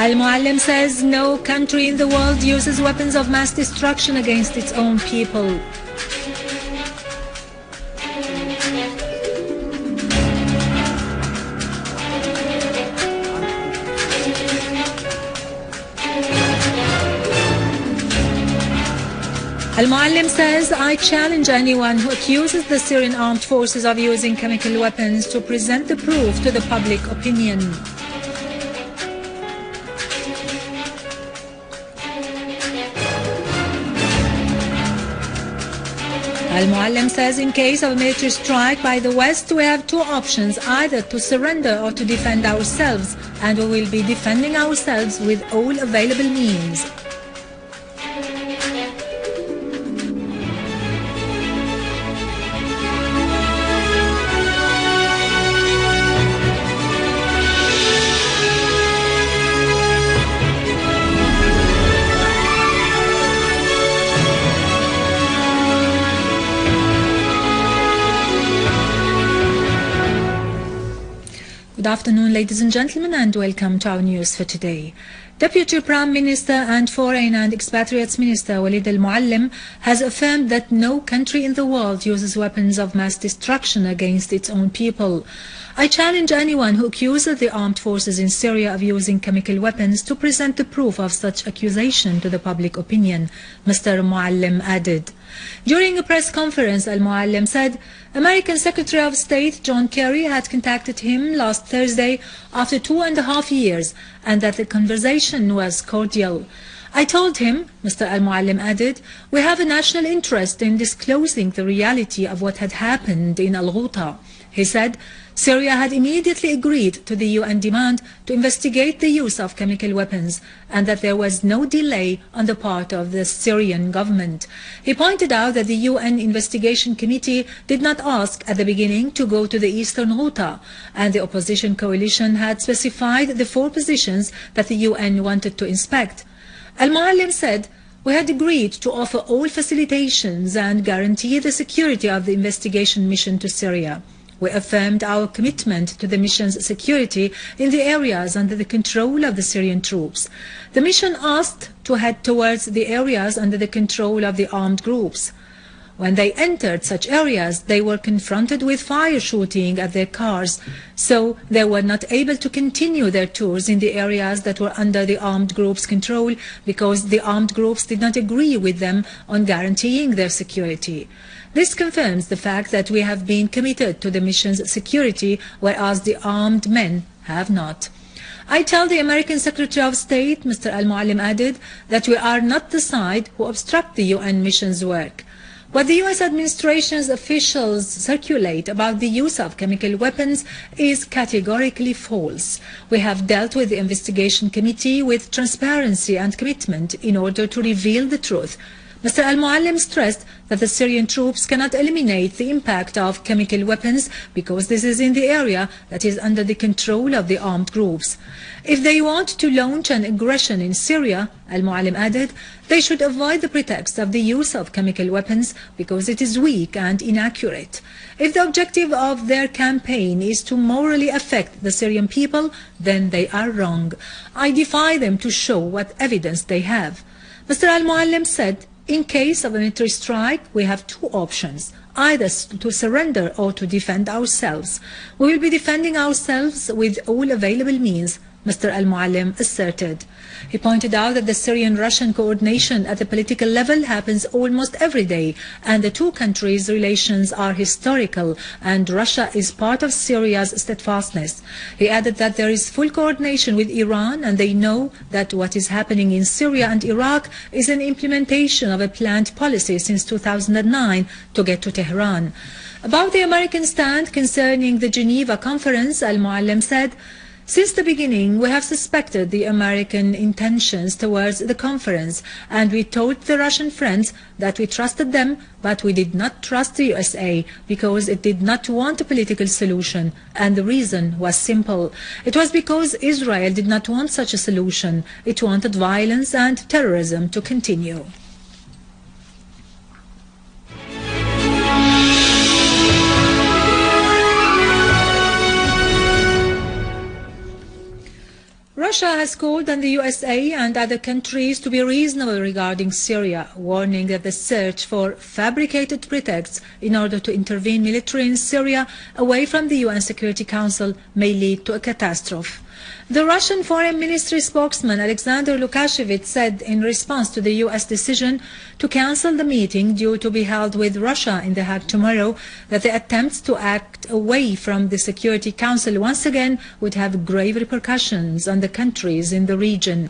Al-Muallim says no country in the world uses weapons of mass destruction against its own people. Al-Muallim says, I challenge anyone who accuses the Syrian armed forces of using chemical weapons to present the proof to the public opinion. Al-Muallim says, in case of a military strike by the West, we have two options, either to surrender or to defend ourselves, and we will be defending ourselves with all available means. Good afternoon, ladies and gentlemen, and welcome to our news for today. Deputy Prime Minister and Foreign and Expatriates Minister Walid Al-Muallim has affirmed that no country in the world uses weapons of mass destruction against its own people. I challenge anyone who accuses the armed forces in Syria of using chemical weapons to present the proof of such accusation to the public opinion, Mr. Muallim added. During a press conference, Al-Muallim said American Secretary of State John Kerry had contacted him last Thursday after 2.5 years and that the conversation was cordial. I told him, Mr. Al-Muallim added, we have a national interest in disclosing the reality of what had happened in Al-Ghouta. He said, Syria had immediately agreed to the UN demand to investigate the use of chemical weapons and that there was no delay on the part of the Syrian government. He pointed out that the UN investigation committee did not ask at the beginning to go to the eastern Ghouta, and the opposition coalition had specified the 4 positions that the UN wanted to inspect. Al-Muallim said, we had agreed to offer all facilitations and guarantee the security of the investigation mission to Syria. We affirmed our commitment to the mission's security in the areas under the control of the Syrian troops. The mission asked to head towards the areas under the control of the armed groups. When they entered such areas, they were confronted with fire shooting at their cars, so they were not able to continue their tours in the areas that were under the armed groups' control because the armed groups did not agree with them on guaranteeing their security. This confirms the fact that we have been committed to the mission's security, whereas the armed men have not. I tell the American Secretary of State, Mr. Al-Muallim added, that we are not the side who obstruct the UN mission's work. What the US administration's officials circulate about the use of chemical weapons is categorically false. We have dealt with the investigation committee with transparency and commitment in order to reveal the truth. Mr. Al-Muallim stressed that the Syrian troops cannot eliminate the impact of chemical weapons because this is in the area that is under the control of the armed groups. If they want to launch an aggression in Syria, Al-Muallim added, they should avoid the pretext of the use of chemical weapons because it is weak and inaccurate. If the objective of their campaign is to morally affect the Syrian people, then they are wrong. I defy them to show what evidence they have. Mr. Al-Muallim said, in case of a military strike, we have 2 options, either to surrender or to defend ourselves. We will be defending ourselves with all available means, Mr. Al-Muallim asserted. He pointed out that the Syrian-Russian coordination at the political level happens almost every day, and the 2 countries' relations are historical, and Russia is part of Syria's steadfastness. He added that there is full coordination with Iran, and they know that what is happening in Syria and Iraq is an implementation of a planned policy since 2009 to get to Tehran. About the American stand concerning the Geneva conference, Al-Muallim said, since the beginning, we have suspected the American intentions towards the conference, and we told the Russian friends that we trusted them, but we did not trust the USA because it did not want a political solution, and the reason was simple. It was because Israel did not want such a solution. It wanted violence and terrorism to continue. Russia has called on the USA and other countries to be reasonable regarding Syria, warning that the search for fabricated pretexts in order to intervene militarily in Syria away from the UN Security Council may lead to a catastrophe. The Russian Foreign Ministry spokesman Alexander Lukashevich said in response to the US decision to cancel the meeting due to be held with Russia in The Hague tomorrow that the attempts to act away from the Security Council once again would have grave repercussions on the countries in the region.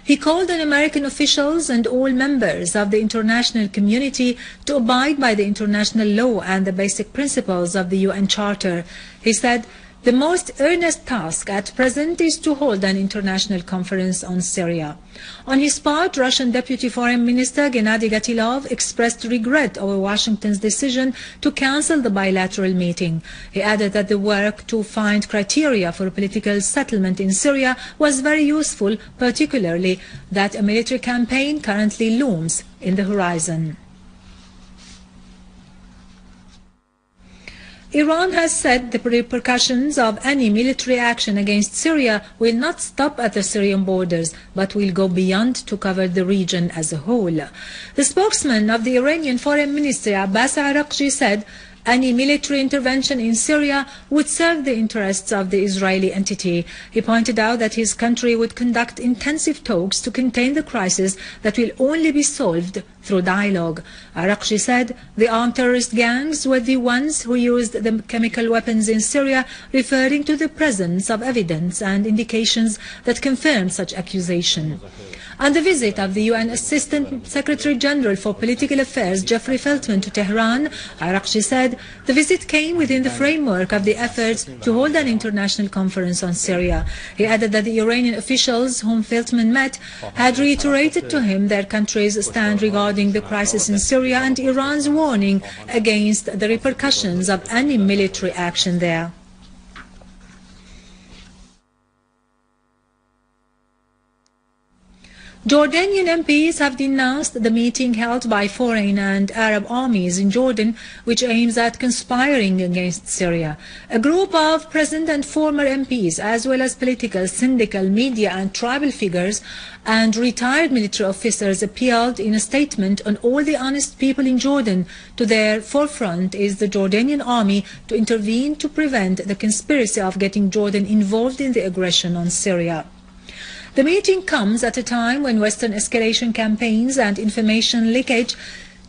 He called on American officials and all members of the international community to abide by the international law and the basic principles of the UN Charter. He said, "The most earnest task at present is to hold an international conference on Syria." On his part, Russian Deputy Foreign Minister Gennady Gatilov expressed regret over Washington's decision to cancel the bilateral meeting. He added that the work to find criteria for a political settlement in Syria was very useful, particularly that a military campaign currently looms in the horizon. Iran has said the repercussions of any military action against Syria will not stop at the Syrian borders, but will go beyond to cover the region as a whole. The spokesman of the Iranian Foreign Ministry, Abbas Araghchi, said any military intervention in Syria would serve the interests of the Israeli entity. He pointed out that his country would conduct intensive talks to contain the crisis that will only be solved through dialogue. Araghchi said the armed terrorist gangs were the ones who used the chemical weapons in Syria, referring to the presence of evidence and indications that confirm such accusation. On the visit of the UN Assistant Secretary General for Political Affairs, Jeffrey Feltman, to Tehran, Araghchi said the visit came within the framework of the efforts to hold an international conference on Syria. He added that the Iranian officials whom Feltman met had reiterated to him their country's stand regarding the crisis in Syria and Iran's warning against the repercussions of any military action there. Jordanian MPs have denounced the meeting held by foreign and Arab armies in Jordan, which aims at conspiring against Syria. A group of present and former MPs, as well as political, syndical, media and tribal figures and retired military officers, appealed in a statement on all the honest people in Jordan. To their forefront is the Jordanian army to intervene to prevent the conspiracy of getting Jordan involved in the aggression on Syria. The meeting comes at a time when Western escalation campaigns and information leakage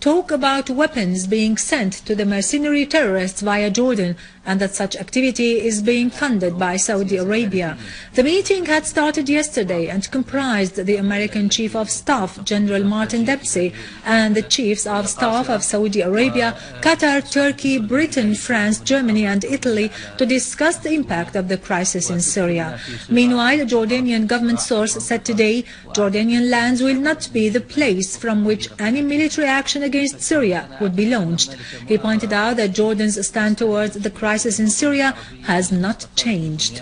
talk about weapons being sent to the mercenary terrorists via Jordan, and that such activity is being funded by Saudi Arabia. The meeting had started yesterday and comprised the American Chief of Staff, General Martin Dempsey, and the Chiefs of Staff of Saudi Arabia, Qatar, Turkey, Britain, France, Germany and Italy to discuss the impact of the crisis in Syria. Meanwhile, a Jordanian government source said today Jordanian lands will not be the place from which any military action against Syria would be launched. He pointed out that Jordan's stand towards the crisis in Syria has not changed.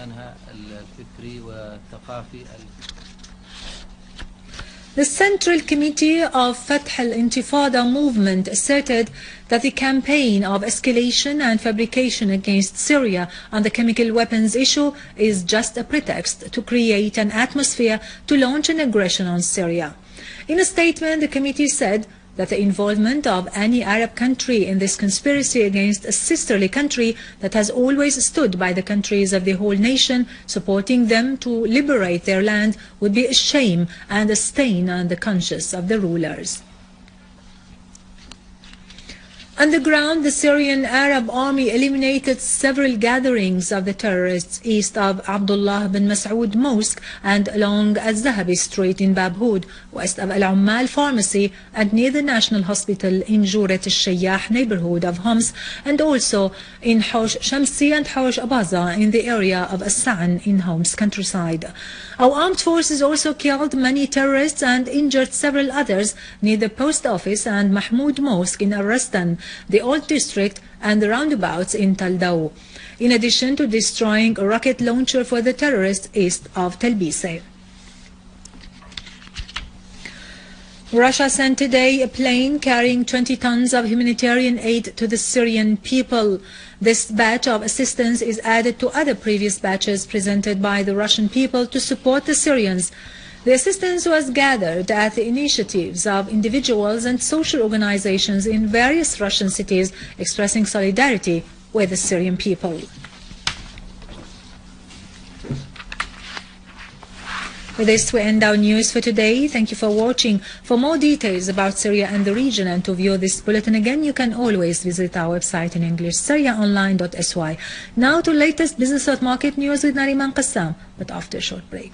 The Central Committee of Fath al-Intifada movement asserted that the campaign of escalation and fabrication against Syria on the chemical weapons issue is just a pretext to create an atmosphere to launch an aggression on Syria. In a statement, the committee said that the involvement of any Arab country in this conspiracy against a sisterly country that has always stood by the countries of the whole nation, supporting them to liberate their land, would be a shame and a stain on the conscience of the rulers. On the ground, the Syrian Arab army eliminated several gatherings of the terrorists east of Abdullah bin Mas'ud Mosque and along Al-Zahabi Street in Babhoud, west of Al-Ummal Pharmacy and near the National Hospital in Jurat al-Shayyah neighborhood of Homs, and also in Haush Shamsi and Haush Abaza in the area of As-Sa'an in Homs countryside. Our armed forces also killed many terrorists and injured several others near the post office and Mahmoud Mosque in Ar-Rastan, the Old District and the roundabouts in Taldao, in addition to destroying a rocket launcher for the terrorists east of Tel Bise. Russia sent today a plane carrying 20 tons of humanitarian aid to the Syrian people. This batch of assistance is added to other previous batches presented by the Russian people to support the Syrians. The assistance was gathered at the initiatives of individuals and social organizations in various Russian cities expressing solidarity with the Syrian people. With this, we end our news for today. Thank you for watching. For more details about Syria and the region and to view this bulletin again, you can always visit our website in English, syriaonline.sy. Now to latest business and market news with Nariman Qassam, but after a short break.